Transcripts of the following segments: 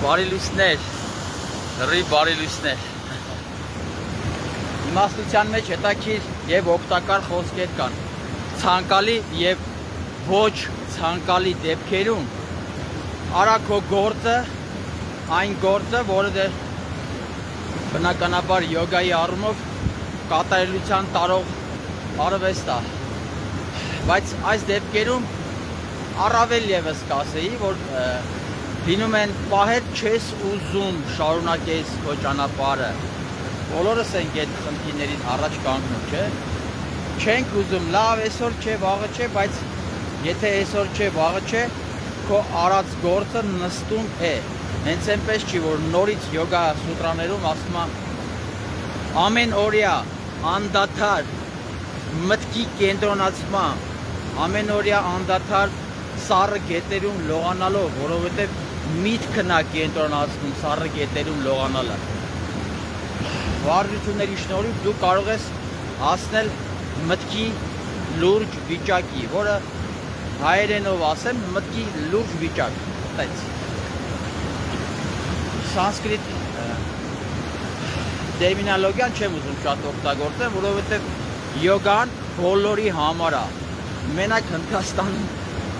Բարի լույսներ, լրիվ բարի լույսներ։ Իմաստության մեջ հետաքրքիր եւ օգտակար խոսքեր կան։ Ցանկալի եւ ոչ ցանկալի դեպքերում արա քո գործը, այն գործը, որը բնականաբար յոգայի առումով կատարելության տարող արվեստ է։ Բայց այս դեպքերում առավել եւս կասեի, որ լինում են պահեր չես ուզում շարունակես քո ճանապարհը։ Բոլորս ենք այդ խնդիրներին առաջ կանգնում, չէ՞։ Չենք ուզում, լավ, այսօր չէ, վաղը չէ, բայց եթե այսօր չէ, վաղը չէ, քո արած գործը նստում է։ Հենց այնպես չի, որ նորից յոգա սուտրաներում ասում է ամեն օրյա անդադար մտքի կենտրոնացման, ամեն օրյա անդադար սառը գետերում լողանալով, որովհետև միտքն է կենտրոնացնում սառը գետերում լողանալը։ Վարժությունների շնորհիվ դու կարող ես հասնել մտքի լուրջ վիճակի, որը հայերենով ասեմ, մտքի լուրջ վիճակ։ Այդպես։ Սանսկրիտ տերմինոլոգիան չեմ ուզում շատ օգտագործել, որովհետև յոգան բոլորի համար է։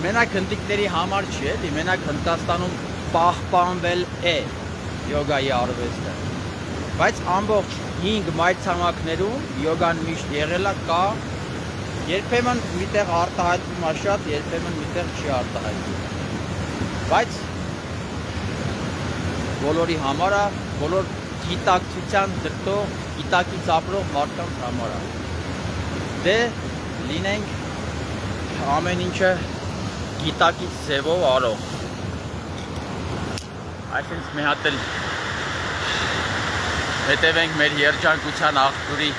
Մենակ հնդիկների համար չի, էլի, մենակ Հնդկաստանում պահպանվել է յոգայի արվեստը։ Բայց ամբողջ 5 մայրցամաքներում յոգան միշտ եղել է, կա, երբեմն միտեղ արտահայտվում է շատ, երբեմն միտեղ չի արտահայտվում։ Բայց բոլորի համար է, բոլոր գիտակցության դրդող, գիտակից ապրող մարդկանց համար է։ Դե լինենք ամեն ինչը գիտակից ձևով արող։ Այսինքն մի հատ էլ հետևենք մեր երջանկության աղբյուրի։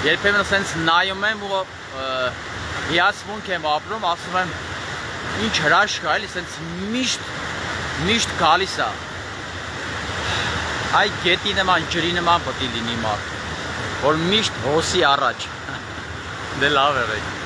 Երբեմն ասենց նայում եմ ու հիացմունք եմ ապրում, ասում եմ ինչ հրաշք է, էլի ասենց միշտ գալիս է։ Այ գետի նման, ջրի նման պետք է լինի մարդ, որ միշտ հոսի առաջ։ Դե լավ եղեք։